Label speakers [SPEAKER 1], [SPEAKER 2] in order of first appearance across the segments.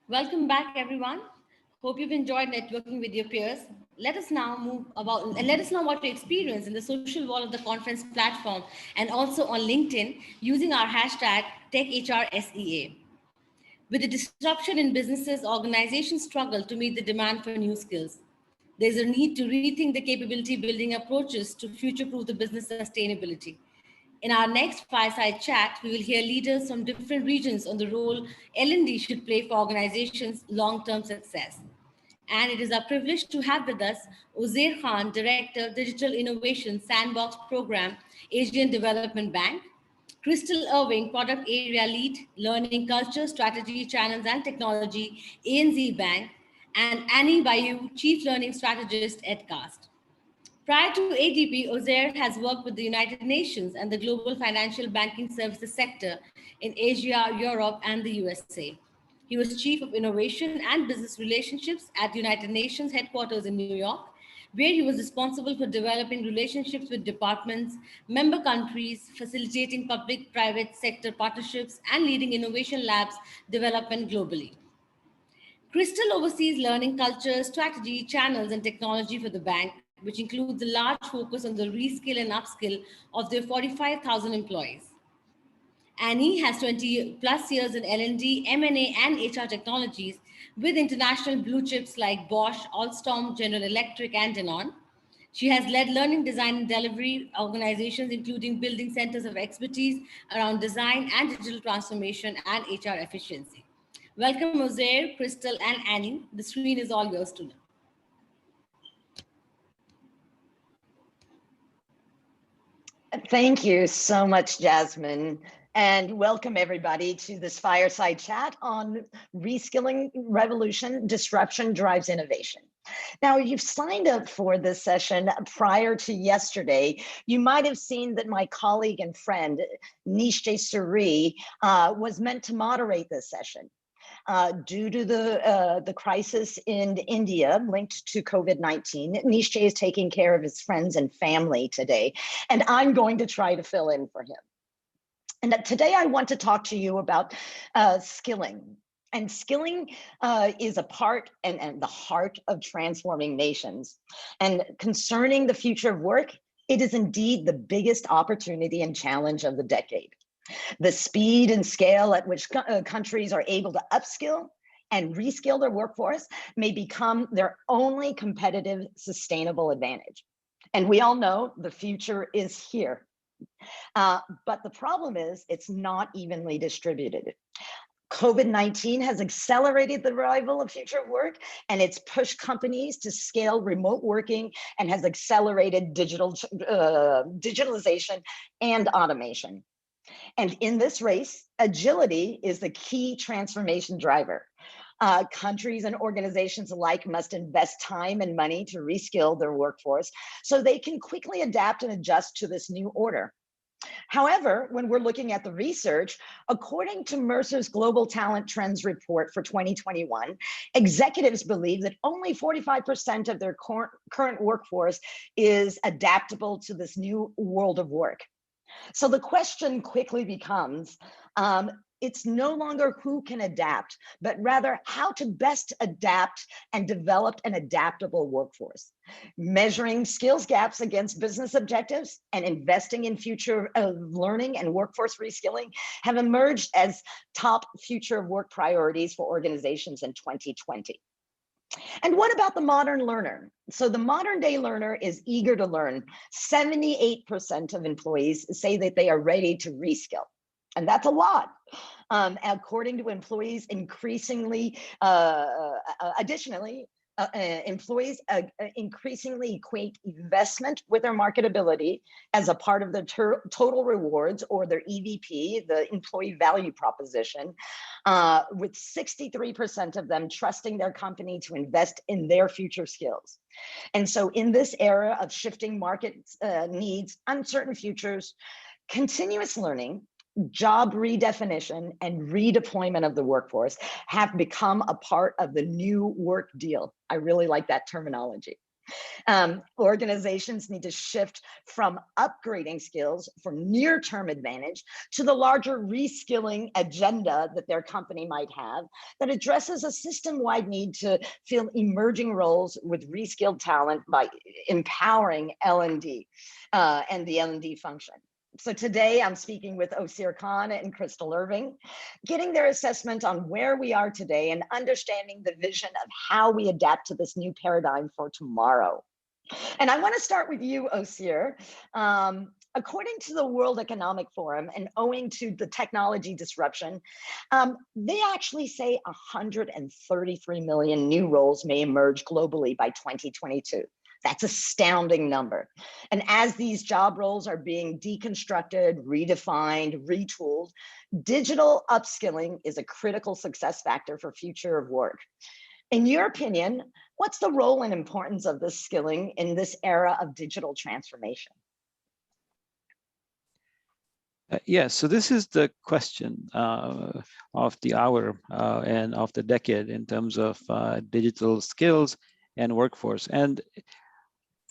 [SPEAKER 1] Welcome back, everyone. Hope you've enjoyed networking with your peers. Let us know what you experience in the social wall of the conference platform and also on LinkedIn using our hashtag TechHRSEA. With the disruption in businesses, organizations struggle to meet the demand for new skills. There's a need to rethink the capability building approaches to future proof the business sustainability. In our next fireside chat, we will hear leaders from different regions on the role L&D should play for organizations' long-term success. And it is our privilege to have with us Uzair Khan, Director, Digital Innovation Sandbox Program, Asian Development Bank, Crystal Irving, Product Area Lead, Learning Culture, Strategy, Channels and Technology, ANZ Bank, and Annie Bayou, Chief Learning Strategist, EdCast. Prior to ADP, Ozair has worked with the United Nations and the global financial banking services sector in Asia, Europe, and the USA. He was Chief of Innovation and Business Relationships at United Nations headquarters in New York, where he was responsible for developing relationships with departments, member countries, facilitating public private sector partnerships, and leading innovation labs development globally. Crystal oversees learning culture, strategy, channels, and technology for the bank, which includes a large focus on the reskill and upskill of their 45,000 employees. Annie has 20 plus years in L&D, M&A, and HR technologies with international blue chips like Bosch, Alstom, General Electric, and Danone. She has led learning design and delivery organizations, including building centers of expertise around design and digital transformation and HR efficiency. Welcome, Ozair, Crystal, and Annie. The screen is all yours to know.
[SPEAKER 2] Thank you so much, Jasmine. And welcome everybody to this fireside chat on reskilling revolution, disruption drives innovation. Now, you've signed up for this session prior to yesterday. You might have seen that my colleague and friend, Nishte Suri, was meant to moderate this session. Due to the crisis in India linked to COVID-19, Nishte is taking care of his friends and family today, and I'm going to try to fill in for him. And today I want to talk to you about skilling. And skilling is a part and the heart of transforming nations. And concerning the future of work, it is indeed the biggest opportunity and challenge of the decade. The speed and scale at which countries are able to upskill and reskill their workforce may become their only competitive, sustainable advantage. And we all know the future is here. But the problem is it's not evenly distributed. COVID-19 has accelerated the arrival of future work, and it's pushed companies to scale remote working and has accelerated digitalization and automation. And in this race, agility is the key transformation driver. Countries and organizations alike must invest time and money to reskill their workforce so they can quickly adapt and adjust to this new order. However, when we're looking at the research, according to Mercer's Global Talent Trends report for 2021, executives believe that only 45% of their current workforce is adaptable to this new world of work. So the question quickly becomes, it's no longer who can adapt, but rather how to best adapt and develop an adaptable workforce. Measuring skills gaps against business objectives and investing in future learning and workforce reskilling have emerged as top future of work priorities for organizations in 2020. And what about the modern learner? So the modern day learner is eager to learn. 78% of employees say that they are ready to reskill. And that's a lot. According to employees, additionally, employees increasingly equate investment with their marketability as a part of their total rewards, or their EVP, the employee value proposition, with 63% of them trusting their company to invest in their future skills. And so in this era of shifting market needs, uncertain futures, continuous learning, job redefinition, and redeployment of the workforce have become a part of the new work deal. I really like that terminology. Organizations need to shift from upgrading skills for near-term advantage to the larger reskilling agenda that their company might have that addresses a system-wide need to fill emerging roles with reskilled talent by empowering L&D and the L&D function. So today I'm speaking with Osir Khan and Crystal Irving, getting their assessment on where we are today and understanding the vision of how we adapt to this new paradigm for tomorrow. And I want to start with you, Osir. According to the World Economic Forum and owing to the technology disruption, they actually say 133 million new roles may emerge globally by 2022. That's an astounding number. And as these job roles are being deconstructed, redefined, retooled, digital upskilling is a critical success factor for future of work. In your opinion, what's the role and importance of this skilling in this era of digital transformation?
[SPEAKER 3] Yes, so this is the question of the hour and of the decade in terms of digital skills and workforce. And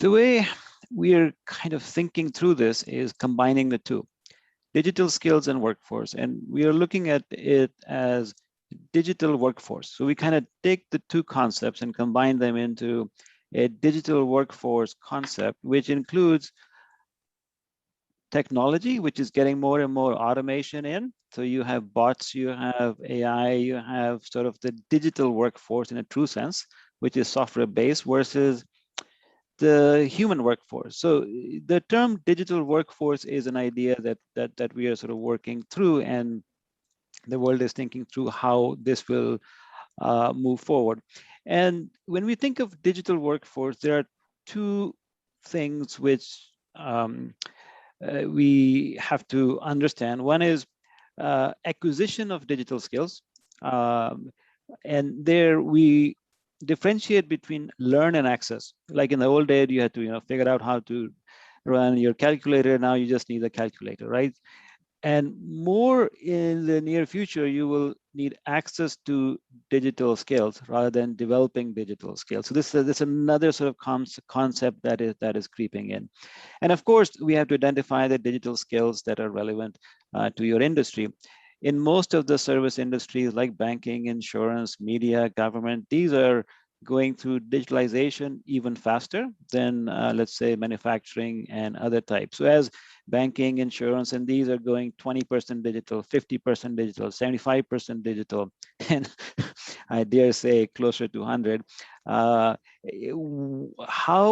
[SPEAKER 3] the way we're kind of thinking through this is combining the two, digital skills and workforce. And we are looking at it as digital workforce. So we kind of take the two concepts and combine them into a digital workforce concept, which includes technology, which is getting more and more automation in. So you have bots, you have AI, you have sort of the digital workforce in a true sense, which is software-based versus the human workforce. So the term digital workforce is an idea that we are sort of working through, and the world is thinking through how this will move forward. And when we think of digital workforce, there are two things which we have to understand. One is acquisition of digital skills. And there we differentiate between learn and access. Like in the old days, you had to figure out how to run your calculator. Now you just need a calculator, right? And more in the near future, you will need access to digital skills rather than developing digital skills. So this is another sort of concept that is creeping in. And of course, we have to identify the digital skills that are relevant to your industry. In most of the service industries like banking, insurance, media, government, these are going through digitalization even faster than, let's say, manufacturing and other types. So as banking, insurance, and these are going 20% digital, 50% digital, 75% digital, and I dare say closer to 100. How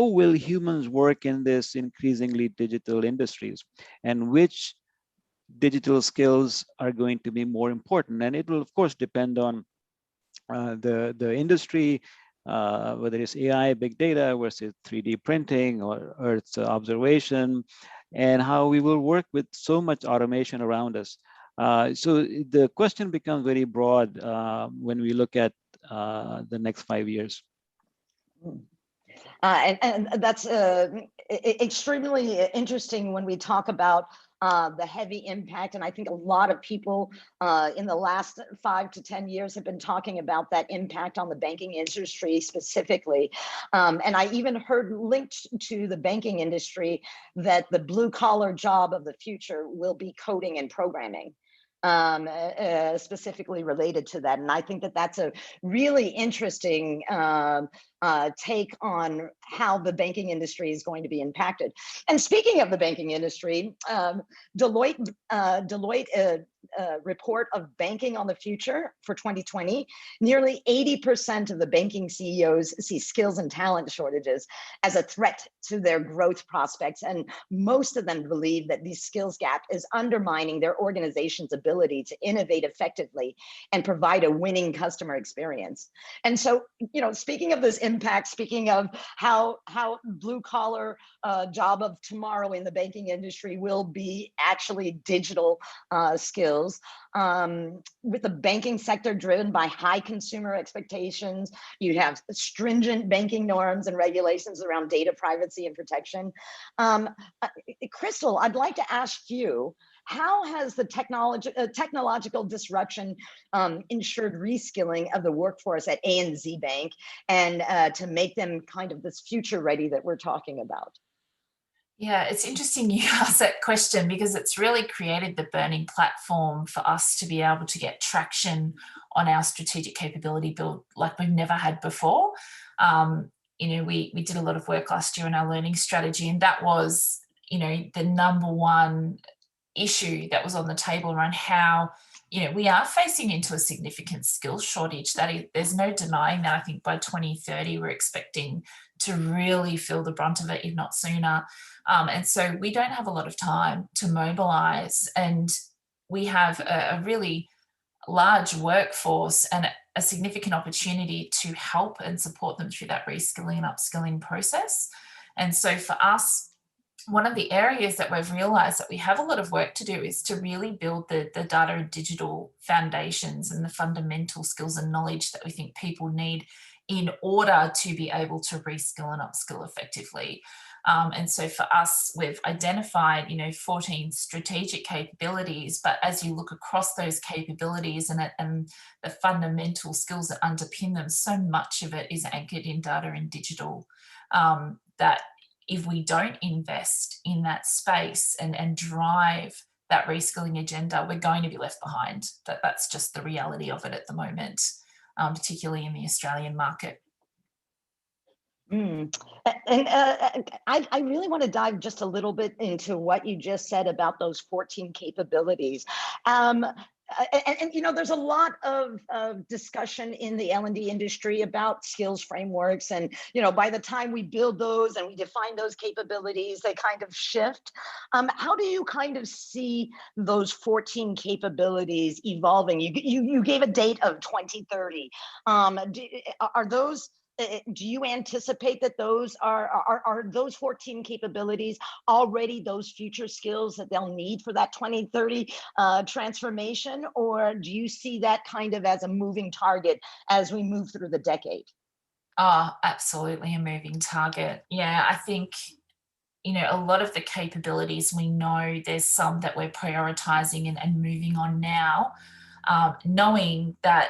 [SPEAKER 3] will humans work in this increasingly digital industries, and which digital skills are going to be more important? And it will, of course, depend on the industry, whether it's AI, big data versus 3D printing or Earth observation, and how we will work with so much automation around us. So the question becomes very broad when we look at the next 5 years.
[SPEAKER 2] And that's extremely interesting when we talk about the heavy impact. And I think a lot of people in the last 5 to 10 years have been talking about that impact on the banking industry specifically. And I even heard linked to the banking industry that the blue collar job of the future will be coding and programming. Specifically related to that. And I think that that's a really interesting take on how the banking industry is going to be impacted. And speaking of the banking industry, Deloitte report of Banking on the Future for 2020, nearly 80% of the banking CEOs see skills and talent shortages as a threat to their growth prospects. And most of them believe that this skills gap is undermining their organization's ability to innovate effectively and provide a winning customer experience. And so, speaking of this impact, speaking of how blue collar job of tomorrow in the banking industry will be actually digital skills, with the banking sector driven by high consumer expectations, you have stringent banking norms and regulations around data privacy and protection. Crystal, I'd like to ask you, how has the technological disruption ensured reskilling of the workforce at ANZ Bank and to make them kind of this future ready that we're talking about?
[SPEAKER 4] Yeah, it's interesting you ask that question because it's really created the burning platform for us to be able to get traction on our strategic capability build like we've never had before. We did a lot of work last year on our learning strategy, and that was, the number one issue that was on the table around how, we are facing into a significant skills shortage. There's no denying that. I think by 2030, we're expecting to really feel the brunt of it, if not sooner. And so we don't have a lot of time to mobilize, and we have a really large workforce and a significant opportunity to help and support them through that reskilling and upskilling process. And so for us, one of the areas that we've realized that we have a lot of work to do is to really build the data and digital foundations and the fundamental skills and knowledge that we think people need in order to be able to reskill and upskill effectively. And so for us, we've identified, 14 strategic capabilities, but as you look across those capabilities and the fundamental skills that underpin them, so much of it is anchored in data and digital, that if we don't invest in that space and drive that reskilling agenda, we're going to be left behind. That's just the reality of it at the moment, particularly in the Australian market.
[SPEAKER 2] And I really want to dive just a little bit into what you just said about those 14 capabilities. There's a lot of discussion in the L&D industry about skills frameworks. And, by the time we build those and we define those capabilities, they kind of shift. How do you kind of see those 14 capabilities evolving? You gave a date of 2030. Are those... Do you anticipate that those are those 14 capabilities already those future skills that they'll need for that 2030 transformation? Or do you see that kind of as a moving target as we move through the decade?
[SPEAKER 4] Oh, absolutely a moving target. Yeah, I think, a lot of the capabilities we know there's some that we're prioritizing and moving on now, knowing that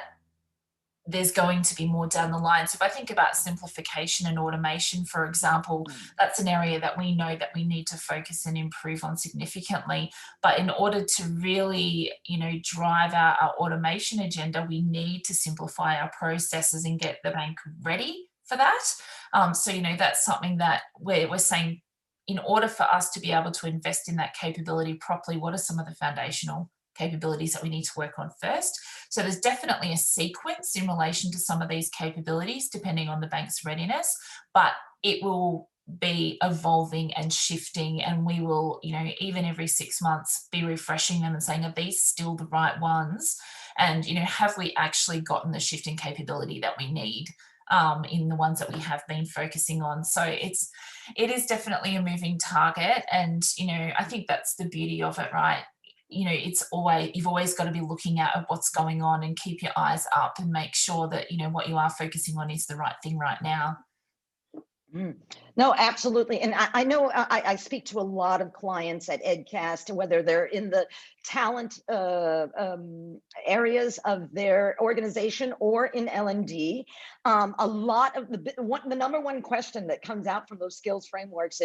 [SPEAKER 4] there's going to be more down the line. So if I think about simplification and automation, for example, that's an area that we know that we need to focus and improve on significantly. But in order to really, drive our automation agenda, we need to simplify our processes and get the bank ready for that. So, that's something that we're saying, in order for us to be able to invest in that capability properly, what are some of the foundational capabilities that we need to work on first? So there's definitely a sequence in relation to some of these capabilities, depending on the bank's readiness, but it will be evolving and shifting, and we will, even every 6 months be refreshing them and saying, are these still the right ones? And, have we actually gotten the shifting capability that we need in the ones that we have been focusing on? So it is definitely a moving target. And, I think that's the beauty of it, right? You've always got to be looking at what's going on and keep your eyes up and make sure that, what you are focusing on is the right thing right now.
[SPEAKER 2] No, absolutely. And I know I speak to a lot of clients at EdCast, whether they're in the talent areas of their organization or in L&D. A lot of the number one question that comes out from those skills frameworks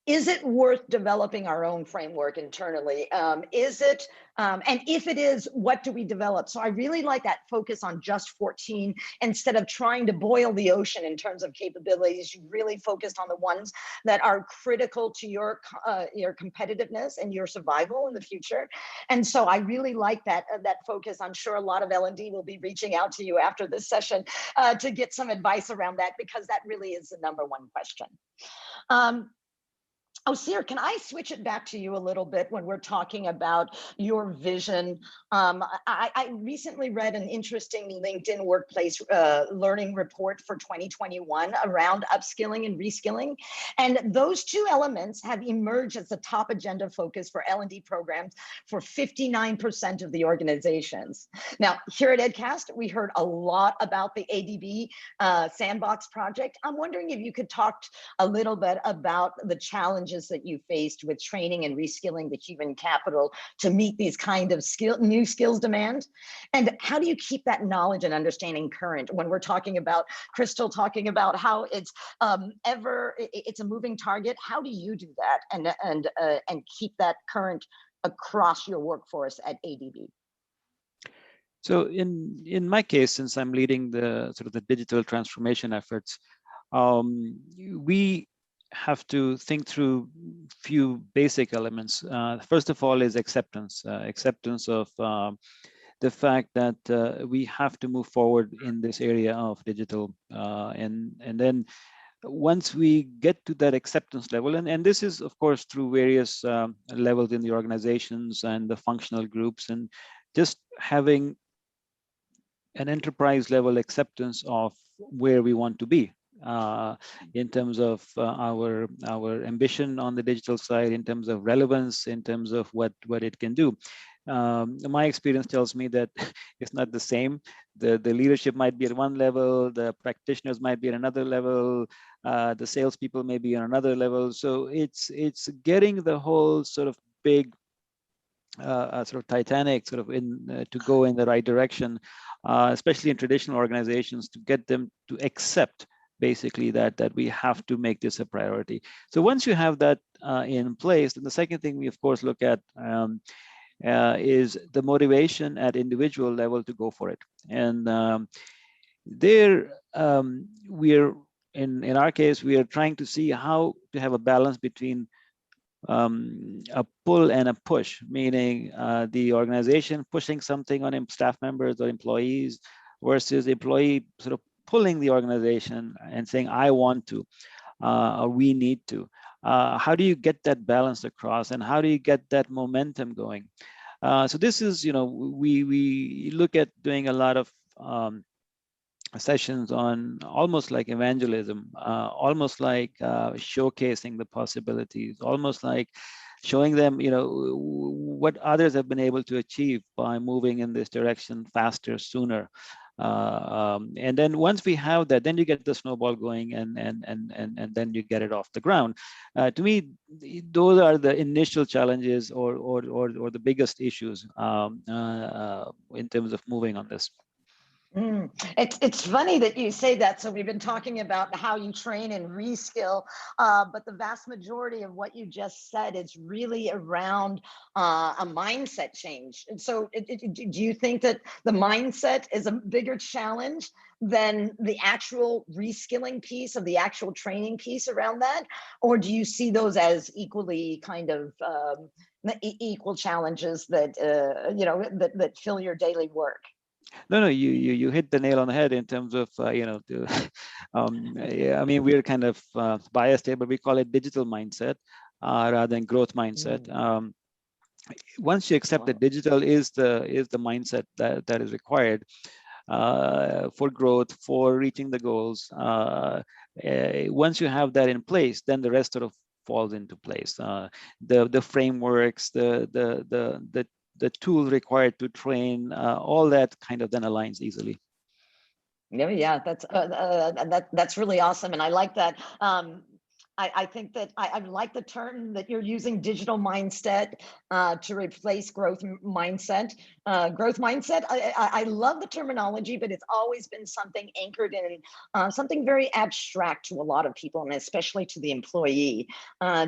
[SPEAKER 2] is it worth developing our own framework internally? Is it, and if it is, what do we develop? So I really like that focus on just 14 instead of trying to boil the ocean in terms of capabilities. You really focused on the ones that are critical to your competitiveness and your survival in the future. And so I really like that focus. I'm sure a lot of L&D will be reaching out to you after this session to get some advice around that, because that really is the number one question. Seer, can I switch it back to you a little bit when we're talking about your vision? I recently read an interesting LinkedIn workplace learning report for 2021 around upskilling and reskilling. And those two elements have emerged as the top agenda focus for L&D programs for 59% of the organizations. Now, here at EdCast, we heard a lot about the ADB Sandbox project. I'm wondering if you could talk a little bit about the challenges challenges that you faced with training and reskilling the human capital to meet these kind of new skills demand? And how do you keep that knowledge and understanding current when we're talking about Crystal talking about how it's it's a moving target? How do you do that and keep that current across your workforce at ADB?
[SPEAKER 3] So in my case, since I'm leading the sort of the digital transformation efforts, we have to think through few basic elements. First of all is acceptance, acceptance of the fact that we have to move forward in this area of digital, and then once we get to that acceptance level, and this is of course through various levels in the organizations and the functional groups, and just having an enterprise level acceptance of where we want to be in terms of our ambition on the digital side, in terms of relevance, in terms of what it can do. My experience tells me that it's not the same. The leadership might be at one level, the practitioners might be at another level, the salespeople may be on another level. So it's getting the whole sort of big sort of Titanic sort of in to go in the right direction, especially in traditional organizations, to get them to accept basically that we have to make this a priority. So once you have that in place, then the second thing we of course look at is the motivation at individual level to go for it. And there we're in our case, we are trying to see how to have a balance between a pull and a push, meaning the organization pushing something on staff members or employees versus the employee sort of pulling the organization and saying, I want to, or we need to. How do you get that balance across, and how do you get that momentum going? So this is, we look at doing a lot of sessions on almost like evangelism, almost like showcasing the possibilities, almost like showing them, what others have been able to achieve by moving in this direction faster, sooner. And then once we have that, then you get the snowball going, and then you get it off the ground. To me, those are the initial challenges or the biggest issues in terms of moving on this.
[SPEAKER 2] It's funny that you say that. So we've been talking about how you train and reskill, but the vast majority of what you just said is really around a mindset change. And so do you think that the mindset is a bigger challenge than the actual reskilling piece of the actual training piece around that? Or do you see those as equally kind of equal challenges that, that fill your daily work?
[SPEAKER 3] No, you hit the nail on the head in terms of yeah, I mean, we're kind of biased here, but we call it digital mindset rather than growth mindset. Once you accept that digital is the mindset that is required for growth, for reaching the goals, once you have that in place, then the rest sort of falls into place. The frameworks, the tools required to train, all that kind of then aligns easily.
[SPEAKER 2] Yeah, that's really awesome, and I like that. I think that I like the term that you're using, digital mindset, to replace growth mindset. Growth mindset, I love the terminology, but it's always been something anchored in something very abstract to a lot of people, and especially to the employee.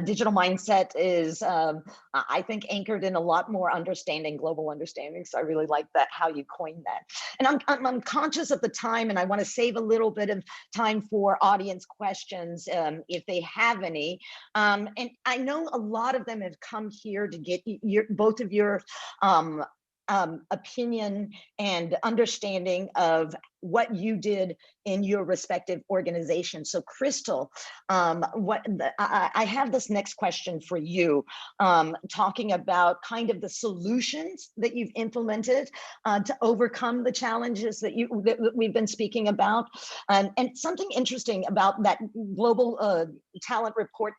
[SPEAKER 2] Digital mindset is, I think, anchored in a lot more understanding, global understanding. So I really like that, how you coined that. And I'm conscious of the time, and I want to save a little bit of time for audience questions if they have any. And I know a lot of them have come here to get both of your opinion and understanding of what you did in your respective organization. So Crystal, I have this next question for you, talking about kind of the solutions that you've implemented to overcome the challenges that we've been speaking about. And something interesting about that global talent report,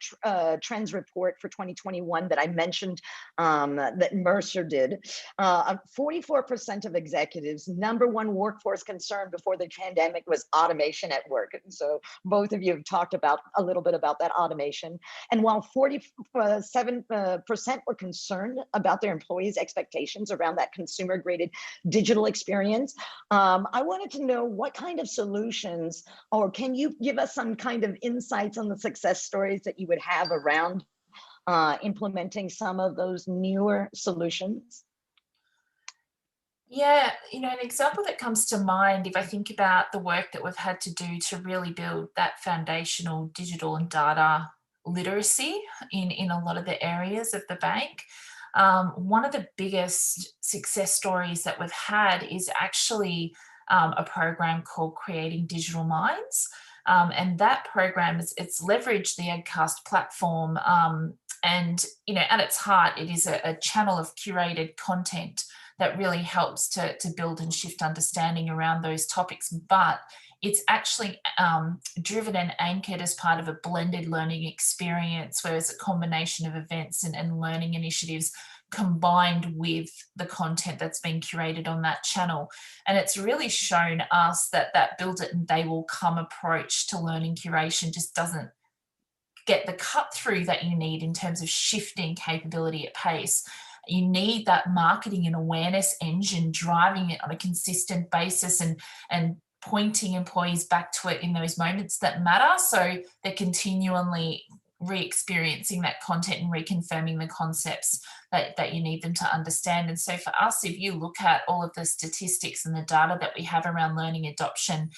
[SPEAKER 2] trends report for 2021 that I mentioned, that Mercer did, 44% of executives, #1 workforce concern before the pandemic was automation at work. So both of you have talked about a little bit about that automation. And while 47% were concerned about their employees' expectations around that consumer graded digital experience, I wanted to know what kind of solutions, or can you give us some kind of insights on the success stories that you would have around implementing some of those newer solutions?
[SPEAKER 4] Yeah, an example that comes to mind, if I think about the work that we've had to do to really build that foundational digital and data literacy in a lot of the areas of the bank, one of the biggest success stories that we've had is actually a program called Creating Digital Minds. And that program, it's leveraged the EdCast platform. And, at its heart, it is a channel of curated content that really helps to build and shift understanding around those topics. But it's actually driven and anchored as part of a blended learning experience, where it's a combination of events and learning initiatives combined with the content that's been curated on that channel. And it's really shown us that build it and they will come approach to learning curation just doesn't get the cut through that you need in terms of shifting capability at pace. You need that marketing and awareness engine driving it on a consistent basis and pointing employees back to it in those moments that matter. So they're continually re-experiencing that content and reconfirming the concepts that you need them to understand. And so for us, if you look at all of the statistics and the data that we have around learning adoption,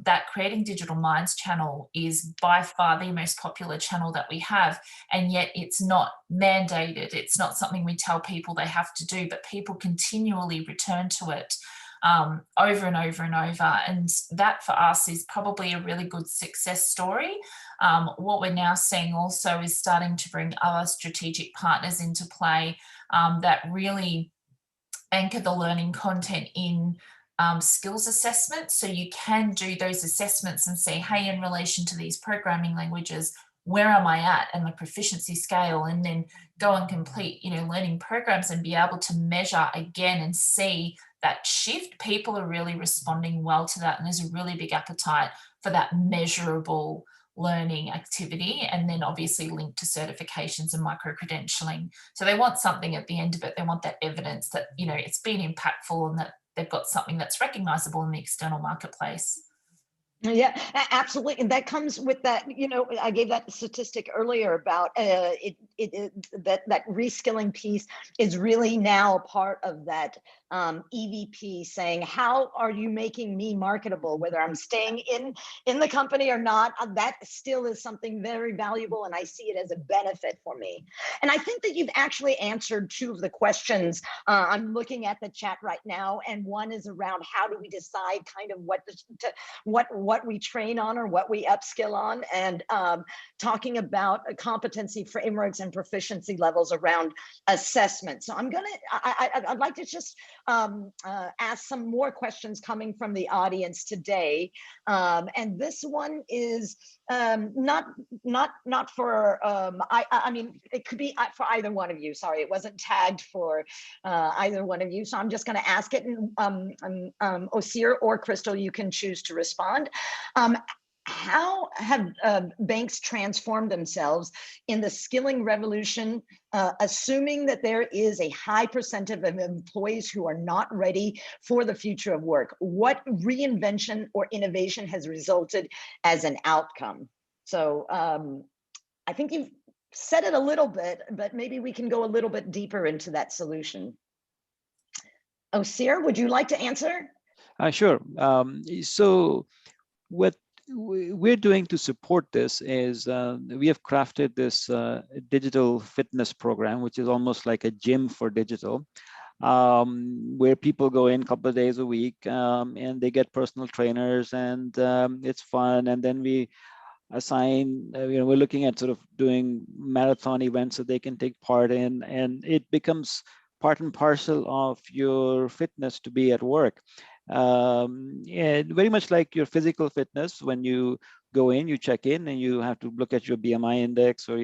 [SPEAKER 4] that Creating Digital Minds channel is by far the most popular channel that we have, and yet it's not mandated. It's not something we tell people they have to do, but people continually return to it over and over and over. And that for us is probably a really good success story. What we're now seeing also is starting to bring other strategic partners into play that really anchor the learning content in skills assessments. So you can do those assessments and say, hey, in relation to these programming languages, where am I at and the proficiency scale, and then go and complete, learning programs and be able to measure again and see that shift. People are really responding well to that. And there's a really big appetite for that measurable learning activity, and then obviously linked to certifications and micro-credentialing. So they want something at the end of it. They want that evidence that, it's been impactful and that they've got something that's recognizable in the external marketplace.
[SPEAKER 2] Yeah, absolutely. And that comes with that, I gave that statistic earlier about that reskilling piece is really now a part of that EVP saying, how are you making me marketable, whether I'm staying in the company or not? That still is something very valuable, and I see it as a benefit for me. And I think that you've actually answered two of the questions. I'm looking at the chat right now, and one is around how do we decide kind of what we train on or what we upskill on, and talking about competency frameworks and proficiency levels around assessment. So I'd like to just ask some more questions coming from the audience today. And this one is not for, I mean, it could be for either one of you. Sorry, it wasn't tagged for either one of you. So I'm just going to ask it, and Osir or Crystal, you can choose to respond. How have banks transformed themselves in the skilling revolution, assuming that there is a high percentage of employees who are not ready for the future of work? What reinvention or innovation has resulted as an outcome? So I think you've said it a little bit, but maybe we can go a little bit deeper into that solution. Osir, would you like to answer?
[SPEAKER 3] Sure. So what we're doing to support this is we have crafted this digital fitness program, which is almost like a gym for digital, where people go in a couple of days a week and they get personal trainers, and it's fun. And then we assign, we're looking at sort of doing marathon events that they can take part in, and it becomes part and parcel of your fitness to be at work. And very much like your physical fitness, when you go in, you check in, and you have to look at your BMI index, or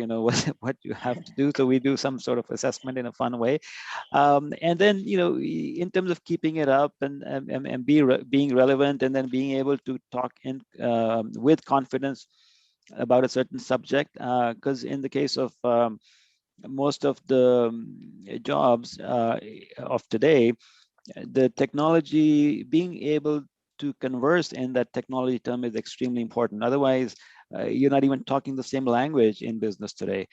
[SPEAKER 3] what you have to do. So we do some sort of assessment in a fun way, and then in terms of keeping it up and being relevant, and then being able to talk with confidence about a certain subject, because in the case of most of the jobs of today, the technology, being able to converse in that technology term is extremely important. Otherwise, you're not even talking the same language in business today.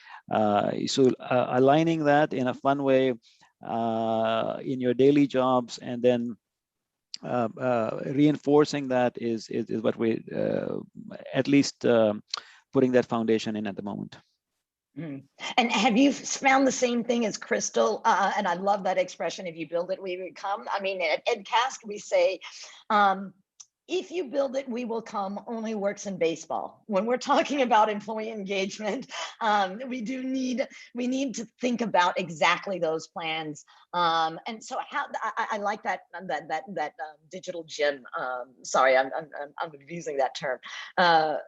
[SPEAKER 3] So aligning that in a fun way in your daily jobs, and then reinforcing that is what we at least putting that foundation in at the moment.
[SPEAKER 2] And have you found the same thing as Crystal? And I love that expression, if you build it, we will come. I mean, at EdCast, we say, if you build it, we will come only works in baseball. When we're talking about employee engagement, we need to think about exactly those plans. And so I like that digital gym. Sorry, I'm abusing that term.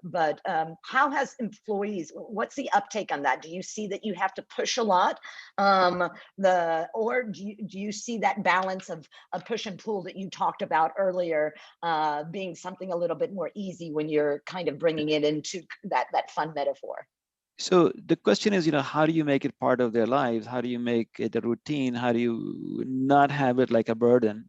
[SPEAKER 2] But how has employees, what's the uptake on that? Do you see that you have to push a lot? Or do you see that balance of a push and pull that you talked about earlier, being something a little bit more easy when you're kind of bringing it into that fun metaphor?
[SPEAKER 3] So the question is, how do you make it part of their lives? How do you make it a routine? How do you not have it like a burden?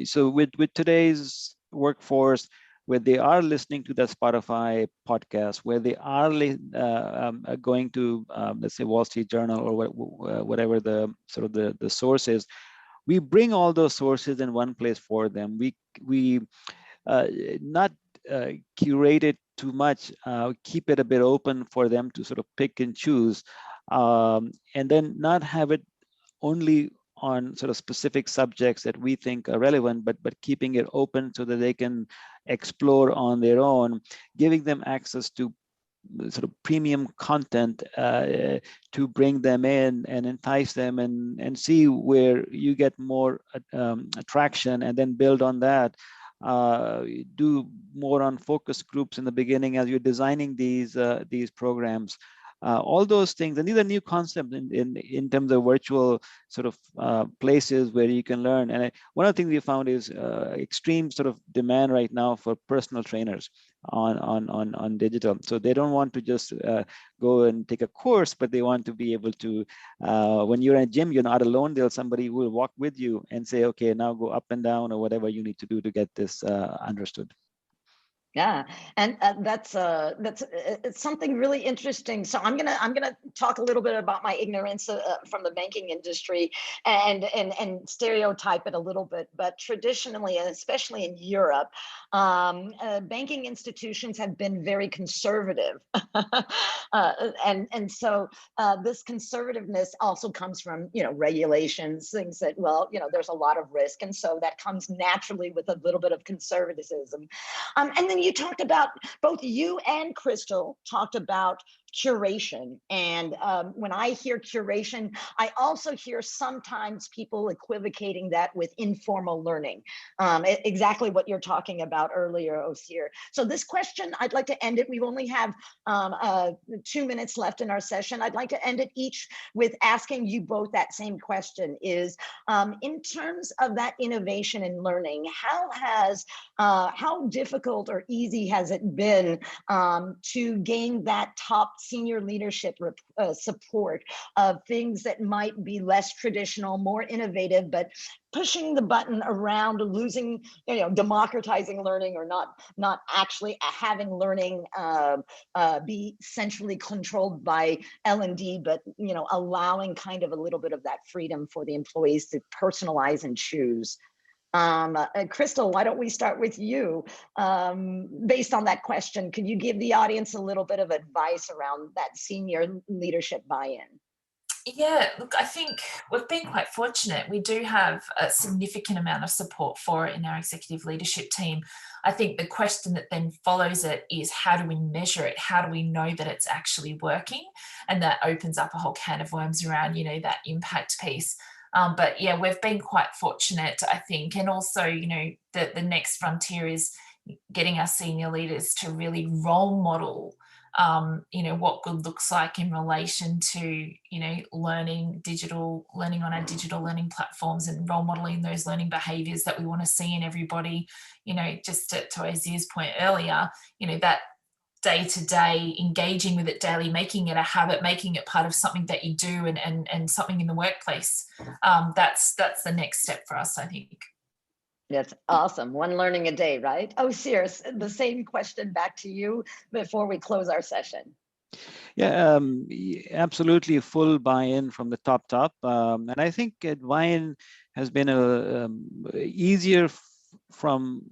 [SPEAKER 3] So with today's workforce, where they are listening to that Spotify podcast, where they are going to, let's say, Wall Street Journal, or whatever the sort of the source is, we bring all those sources in one place for them. We not curate it too much, keep it a bit open for them to sort of pick and choose, and then not have it only on sort of specific subjects that we think are relevant, but keeping it open so that they can explore on their own, giving them access to sort of premium content to bring them in and entice them, and see where you get more attraction, and then build on that. Do more on focus groups in the beginning as you're designing these programs. All those things, and these are new concepts in terms of virtual sort of places where you can learn. And one of the things we found is extreme sort of demand right now for personal trainers on digital. So they don't want to just go and take a course, but they want to be able to, when you're in a gym, you're not alone. There's somebody who will walk with you and say, okay, now go up and down, or whatever you need to do to get this understood.
[SPEAKER 2] Yeah, and that's it's something really interesting. So I'm gonna talk a little bit about my ignorance from the banking industry, and stereotype it a little bit. But traditionally, and especially in Europe, banking institutions have been very conservative, and so this conservativeness also comes from regulations, things that, well, there's a lot of risk, and so that comes naturally with a little bit of conservatism, and then you talked about, both you and Crystal talked about curation. And when I hear curation, I also hear sometimes people equivocating that with informal learning. Exactly what you're talking about earlier, Osir. So this question, I'd like to end it. We only have 2 minutes left in our session. I'd like to end it each with asking you both that same question, is in terms of that innovation and learning, how difficult or easy has it been to gain that top senior leadership support of things that might be less traditional, more innovative, but pushing the button around losing, democratizing learning, or not actually having learning be centrally controlled by L&D, but allowing kind of a little bit of that freedom for the employees to personalize and choose. Crystal, why don't we start with you? Based on that question, could you give the audience a little bit of advice around that senior leadership buy-in?
[SPEAKER 4] Yeah, look, I think we've been quite fortunate. We do have a significant amount of support for it in our executive leadership team. I think the question that then follows it is, how do we measure it? How do we know that it's actually working? And that opens up a whole can of worms around, that impact piece. But yeah, we've been quite fortunate, I think. And also, you know, the next frontier is getting our senior leaders to really role model, you know, what good looks like in relation to, you know, learning on our digital learning platforms, and role modeling those learning behaviors that we want to see in everybody. You know, just to Azir's point earlier, you know, that day-to-day engaging with it daily, making it a habit, making it part of something that you do, and something in the workplace. That's the next step for us, I think.
[SPEAKER 2] That's awesome. One learning a day, right? Oh, Sears, the same question back to you before we close our session.
[SPEAKER 3] Yeah, absolutely full buy-in from the top. And I think buy-in has been easier from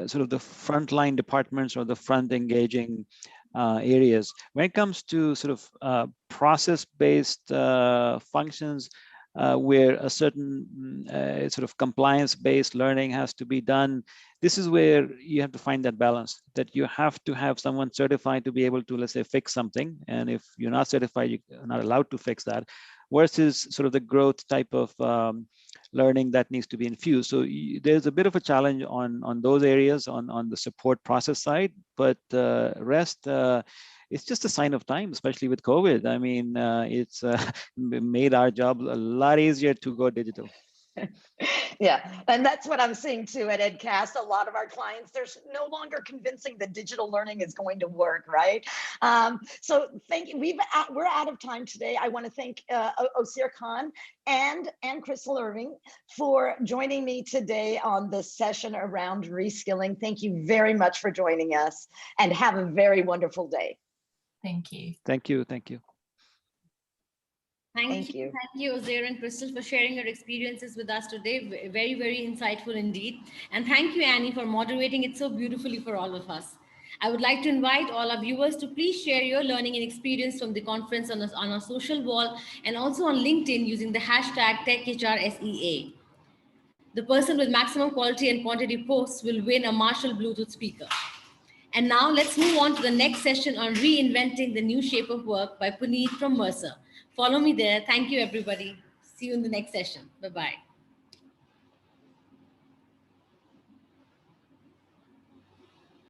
[SPEAKER 3] sort of the frontline departments or the front engaging areas. When it comes to sort of process-based functions, where a certain sort of compliance-based learning has to be done, this is where you have to find that balance, that you have to have someone certified to be able to, let's say, fix something. And if you're not certified, you're not allowed to fix that, versus sort of the growth type of learning that needs to be infused. So there's a bit of a challenge on those areas on the support process side, but rest, it's just a sign of time, especially with COVID. I mean, it's made our job a lot easier to go digital.
[SPEAKER 2] Yeah, and that's what I'm seeing too at EdCast. A lot of our clients, there's no longer convincing that digital learning is going to work, right? So thank you. We're out of time today. I want to thank Osir Khan and Crystal Irving for joining me today on this session around reskilling. Thank you very much for joining us, and have a very wonderful day.
[SPEAKER 4] Thank you.
[SPEAKER 3] Thank you. Thank you.
[SPEAKER 1] Thank you, Osir and Crystal, for sharing your experiences with us today. Very, very insightful indeed. And thank you, Annie, for moderating it so beautifully for all of us. I would like to invite all our viewers to please share your learning and experience from the conference on our social wall, and also on LinkedIn using the hashtag TechHRSEA. The person with maximum quality and quantity posts will win a Marshall Bluetooth speaker. And now let's move on to the next session on Reinventing the New Shape of Work by Puneet from Mercer. Follow me there. Thank you, everybody. See you in the next session. Bye-bye.